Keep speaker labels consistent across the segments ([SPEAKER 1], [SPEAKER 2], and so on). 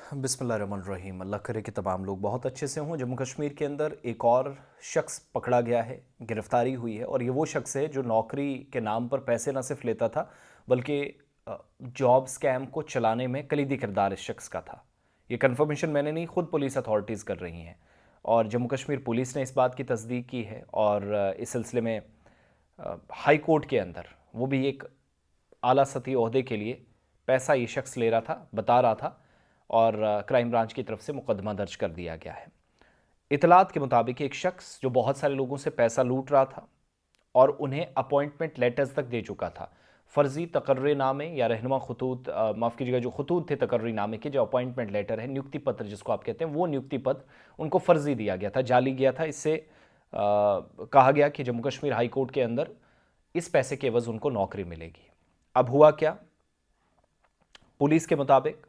[SPEAKER 1] बिस्मिल्लाहिर्रहमानिर्रहीम। अल्लाह करे कि तमाम लोग बहुत अच्छे से हों। जम्मू कश्मीर के अंदर एक और शख्स पकड़ा गया है, गिरफ्तारी हुई है और ये वो शख्स है जो नौकरी के नाम पर पैसे न सिर्फ लेता था बल्कि जॉब स्कैम को चलाने में कलीदी किरदार इस शख्स का था। ये कन्फर्मेशन मैंने नहीं, खुद पुलिस अथॉरिटीज़ कर रही हैं और जम्मू कश्मीर पुलिस ने इस बात की तस्दीक की है। और इस सिलसिले में हाई कोर्ट के अंदर वो भी एक आला सतही ओहदे के लिए पैसा ये शख्स ले रहा था, बता रहा था और क्राइम ब्रांच की तरफ से मुकदमा दर्ज कर दिया गया है। इतलात के मुताबिक एक शख्स जो बहुत सारे लोगों से पैसा लूट रहा था और उन्हें अपॉइंटमेंट लेटर्स तक दे चुका था। फ़र्ज़ी तकर्री नामे या रहनुमा खतूत, माफ़ कीजिएगा, जो खतूत थे तकर्री नामे के, जो अपॉइंटमेंट लेटर है, नियुक्ति पत्र जिसको आप कहते हैं, वो नियुक्ति पत्र उनको फ़र्ज़ी दिया गया था, जाली गया था। इससे कहा गया कि जम्मू कश्मीर हाई कोर्ट के अंदर इस पैसे के एवज़ उनको नौकरी मिलेगी। अब हुआ क्या? पुलिस के मुताबिक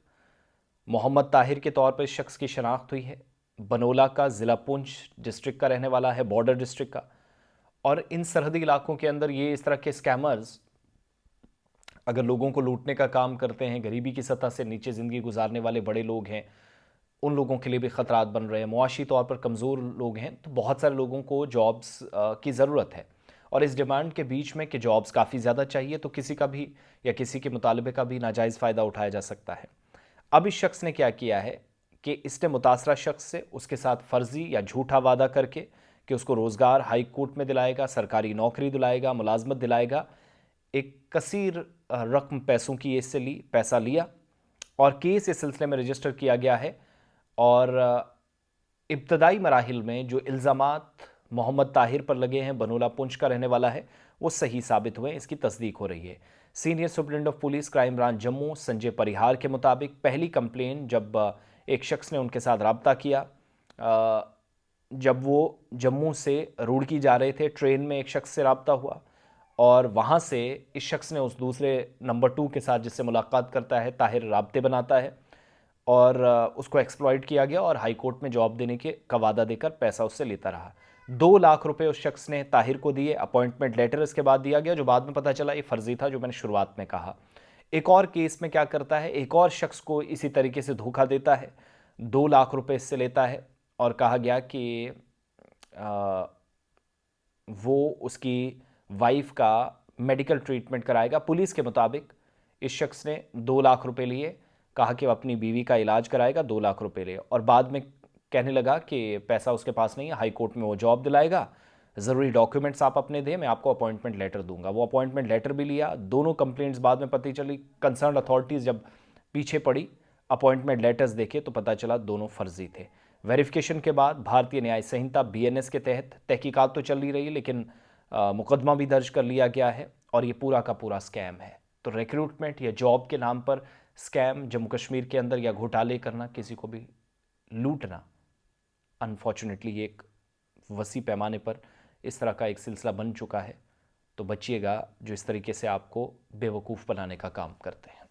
[SPEAKER 1] मोहम्मद ताहिर के तौर पर इस शख्स की शनाख्त हुई है। बनोला का, ज़िला पुंछ डिस्ट्रिक्ट का रहने वाला है, बॉर्डर डिस्ट्रिक्ट का। और इन सरहदी इलाकों के अंदर ये इस तरह के स्कैमर्स अगर लोगों को लूटने का काम करते हैं, गरीबी की सतह से नीचे ज़िंदगी गुजारने वाले बड़े लोग हैं, उन लोगों के लिए भी ख़तरात बन रहे हैं। मुआशी तौर पर कमज़ोर लोग हैं, तो बहुत सारे लोगों को जॉब्स की ज़रूरत है। और इस डिमांड के बीच में कि जॉब्स काफ़ी ज़्यादा चाहिए, तो किसी का भी या किसी के मुतालबे का भी नाजायज़ फ़ायदा उठाया जा सकता है। अब इस शख्स ने क्या किया है कि इसने मुतासरा शख्स से उसके साथ फ़र्ज़ी या झूठा वादा करके कि उसको रोज़गार हाई कोर्ट में दिलाएगा, सरकारी नौकरी दिलाएगा, मुलाजमत दिलाएगा, एक कसीर रकम पैसों की इससे पैसा लिया और केस इस सिलसिले में रजिस्टर किया गया है। और इब्तदाई मराहिल में जो इल्ज़ामात मोहम्मद ताहिर पर लगे हैं, बनोला पुंछ का रहने वाला है, वो सही साबित हुए, इसकी तस्दीक हो रही है। Senior superintendent of police crime branch Jammu Sanjay Parihar के मुताबिक पहली कंप्लेन जब एक शख्स ने उनके साथ रब्ता किया, जब वो जम्मू से रुड़की जा रहे थे, ट्रेन में एक शख्स से रब्ता हुआ और वहाँ से इस शख्स ने उस दूसरे नंबर 2 के साथ जिससे मुलाकात करता है, ताहिर राब्ते बनाता है और उसको एक्सप्लॉइट किया गया और हाई कोर्ट में जॉब देने के का वादा देकर पैसा उससे लेता रहा। 2 लाख रुपए उस शख्स ने ताहिर को दिए, अपॉइंटमेंट लेटर इसके बाद दिया गया, जो बाद में पता चला ये फर्जी था, जो मैंने शुरुआत में कहा। एक और केस में क्या करता है, एक और शख्स को इसी तरीके से धोखा देता है, 2 लाख रुपए इससे लेता है और कहा गया कि वो उसकी वाइफ का मेडिकल ट्रीटमेंट कराएगा। पुलिस के मुताबिक इस शख्स ने 2 लाख रुपए लिए, कहा कि वो अपनी बीवी का इलाज कराएगा, 2 लाख रुपए लिए और बाद में कहने लगा कि पैसा उसके पास नहीं है, हाई कोर्ट में वो जॉब दिलाएगा, ज़रूरी डॉक्यूमेंट्स आप अपने दें, मैं आपको अपॉइंटमेंट लेटर दूंगा। वो अपॉइंटमेंट लेटर भी लिया। दोनों कंप्लेंट्स बाद में पता चली, कंसर्न अथॉरिटीज़ जब पीछे पड़ी अपॉइंटमेंट लेटर्स देखे तो पता चला दोनों फर्जी थे। वेरिफिकेशन के बाद भारतीय न्याय संहिता बीएनएस के तहत तहकीकात तो चल ही रही है, लेकिन मुकदमा भी दर्ज कर लिया गया है और ये पूरा का पूरा स्कैम है। तो रिक्रूटमेंट या जॉब के नाम पर स्कैम जम्मू कश्मीर के अंदर या घोटाले करना, किसी को भी लूटना, अनफॉर्चुनेटली ये एक वसी पैमाने पर इस तरह का एक सिलसिला बन चुका है। तो बचिएगा जो इस तरीके से आपको बेवकूफ़ बनाने का काम करते हैं।